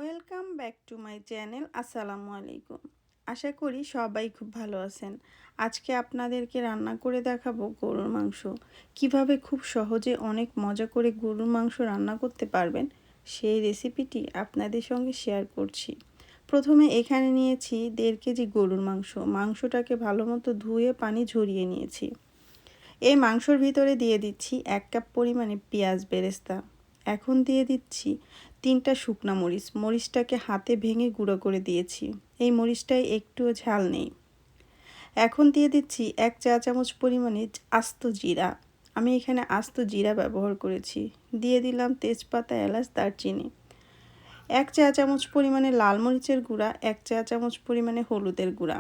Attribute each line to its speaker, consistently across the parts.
Speaker 1: Welcome back to my channel. আসসালামু আলাইকুম। আশা করি সবাই খুব ভালো আছেন। আজকে আপনাদেরকে রান্না করে দেখাবো গরুর মাংস। কিভাবে খুব সহজে অনেক মজা করে গরুর মাংস রান্না করতে পারবেন সেই রেসিপিটি আপনাদের সঙ্গে শেয়ার করছি। প্রথমে এখানে নিয়েছি 1.5 কেজি গরুর মাংস। মাংসটাকে ভালো মতো ধুয়ে পানি ঝরিয়ে নিয়েছি। এই মাংসর ভিতরে দিয়ে দিচ্ছি 1 কাপ পরিমাণে পেঁয়াজ বেরেস্তা। এখন দিয়ে দিচ্ছি 3টা শুকনা মরিচ। মরিচটাকে হাতে ভেঙে গুঁড়ো করে দিয়েছি। এই মরিচটায় একটুও ঝাল নেই। এখন দিয়ে দিচ্ছি 1 চা চামচ পরিমাণে আস্ত জিরা। আমি এখানে আস্ত জিরা ব্যবহার করেছি। দিয়ে দিলাম তেজপাতা, এলাচ, দারচিনি। 1 চা চামচ পরিমাণে লাল মরিচের গুঁড়া, 1 চা চামচ পরিমাণে হলুদের গুঁড়া।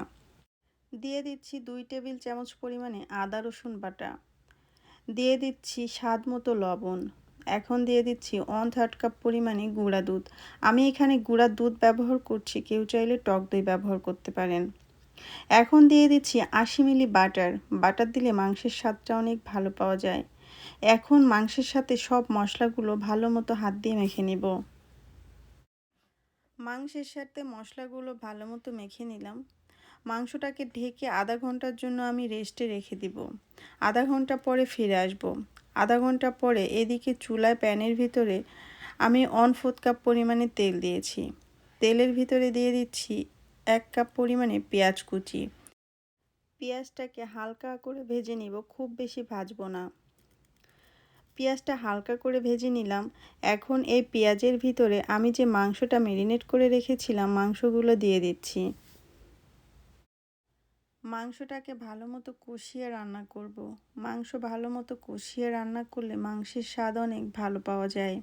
Speaker 1: দিয়ে দিচ্ছি 2 টেবিল চামচ পরিমাণে আদা রসুন বাটা। দিয়ে দিচ্ছি স্বাদ মতো লবণ। এখন দিয়ে দিচ্ছি 1/3 কাপ পরিমাণে গুঁড়া দুধ। আমি এখানে গুঁড়া দুধ ব্যবহার করছি, কেউ চাইলে টক দই ব্যবহার করতে পারেন। এখন দিয়ে দিচ্ছি 80 মিলি বাটার। বাটার দিলে মাংসের স্বাদটা অনেক ভালো পাওয়া যায়। এখন মাংসের সাথে সব মশলাগুলো ভালো মতো হাত দিয়ে মেখে নেব। মাংসের সাথে মশলাগুলো ভালো মতো মেখে নিলাম। মাংসটাকে ঢেকে আধা ঘন্টার জন্য আমি রেস্টে রেখে দিব। আধা ঘন্টা পরে ফিরে আসব। আধা ঘন্টা পরে এদিকে চুলায় প্যানের ভিতরে আমি 1/4 কাপ পরিমাণে তেল দিয়েছি। তেলের ভিতরে দিয়ে দিচ্ছি 1 কাপ পরিমাণে পেঁয়াজ কুচি। পেঁয়াজটাকে হালকা করে ভেজে নিব, খুব বেশি ভাজবো না। পেঁয়াজটা হালকা করে ভেজে নিলাম। এখন এই পেঁয়াজের ভিতরে আমি যে মাংসটা ম্যারিনেট করে রেখেছিলাম মাংসগুলো দিয়ে দিচ্ছি। মাংসটাকে ভালো মতো কষিয়ে রান্না করব। মাংস ভালো মতো কষিয়ে রান্না করলে মাংসের স্বাদ অনেক ভালো পাওয়া যায়।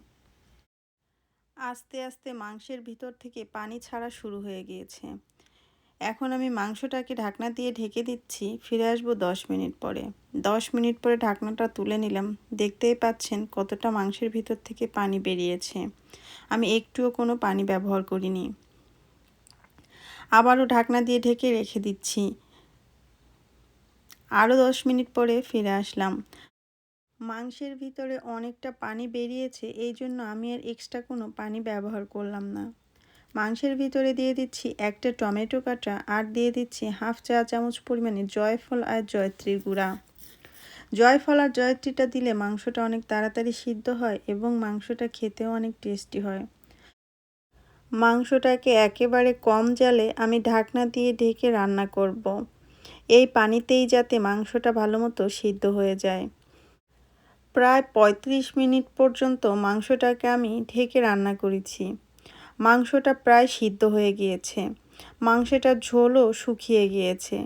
Speaker 1: আস্তে আস্তে মাংসের ভিতর থেকে পানি ছাড়া শুরু হয়ে গিয়েছে। এখন আমি মাংসটাকে ঢাকনা দিয়ে ঢেকে দিচ্ছি। ফিরে আসবো 10 মিনিট পরে। 10 মিনিট পরে ঢাকনাটা তুলে নিলাম। দেখতেই পাচ্ছেন কতটা মাংসের ভিতর থেকে পানি বেরিয়েছে। আমি একটুও কোনো পানি ব্যবহার করিনি। আবারও ঢাকনা দিয়ে ঢেকে রেখে দিচ্ছি। আরও 10 মিনিট পরে ফিরে আসলাম। মাংসের ভিতরে অনেকটা পানি বেরিয়েছে, এই জন্য আমি আর এক্সট্রা কোনো পানি ব্যবহার করলাম না। মাংসের ভিতরে দিয়ে দিচ্ছি একটা টমেটো কাটা আর দিয়ে দিচ্ছি 1/2 চা চামচ পরিমাণে জয়ফল আর জয়ত্রীর গুঁড়া। জয়ফল আর জয়ত্রীটা দিলে মাংসটা অনেক তাড়াতাড়ি সিদ্ধ হয় এবং মাংসটা খেতেও অনেক টেস্টি হয়। মাংসটাকে একেবারে কম জালে আমি ঢাকনা দিয়ে ঢেকে রান্না করব। এই পানিতেই যাতে মাংসটা ভালো মতো সিদ্ধ হয়ে যায়। প্রায় 35 মিনিট পর্যন্ত মাংসটাকে আমি ঢেকে রান্না করেছি। মাংসটা প্রায় সিদ্ধ হয়ে গিয়েছে। মাংসটার ঝোলও শুকিয়ে গিয়েছে।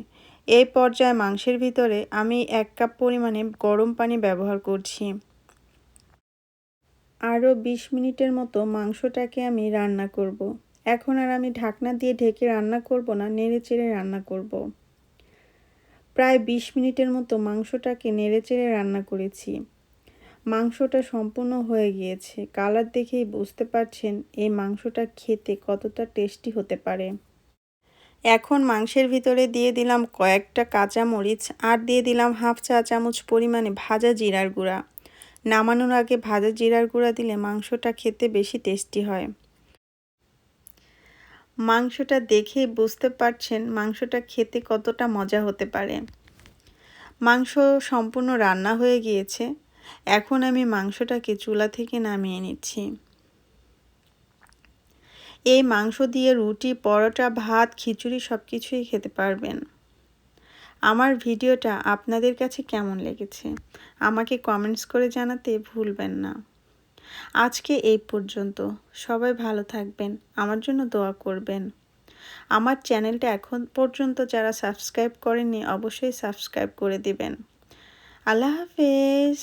Speaker 1: এই পর্যায়ে মাংসের ভিতরে আমি 1 কাপ পরিমাণে গরম পানি ব্যবহার করছি। আরও 20 মিনিটের মতো মাংসটাকে আমি রান্না করব। এখন আর আমি ঢাকনা দিয়ে ঢেকে রান্না করব না, নেড়েচেড়ে রান্না করব। প্রায় 20 মিনিটের মতো মাংসটাকে নেড়েচেড়ে রান্না করেছি। মাংসটা সম্পূর্ণ হয়ে গিয়েছে। কালার দেখেই বুঝতে পারছেন এই মাংসটা খেতে কতটা টেস্টি হতে পারে। এখন মাংসের ভিতরে দিয়ে দিলাম কয়েকটা কাঁচা মরিচ আর দিয়ে দিলাম 1/2 চা চামচ পরিমাণে ভাজা জিরার গুঁড়া। নামানোর আগে ভাজা জিরার গুঁড়া দিলে মাংসটা খেতে বেশি টেস্টি হয়। মাংসটা দেখেই বুঝতে পারছেন মাংসটা খেতে কতটা মজা হতে পারে। মাংস সম্পূর্ণ রান্না হয়ে গিয়েছে। এখন আমি মাংসটাকে চুলা থেকে নামিয়ে নিচ্ছি। এই মাংস দিয়ে রুটি, পরোটা, ভাত, খিচুড়ি সব কিছুই খেতে পারবেন। আমার ভিডিওটা আপনাদের কাছে কেমন লেগেছে আমাকে কমেন্টস করে জানাতে ভুলবেন না। আজকে এই পর্যন্ত। সবাই ভালো থাকবেন, আমার জন্য দোয়া করবেন। আমার চ্যানেলটা এখন পর্যন্ত যারা সাবস্ক্রাইব করেননি অবশ্যই সাবস্ক্রাইব করে দিবেন। আল্লাহ হাফেজ।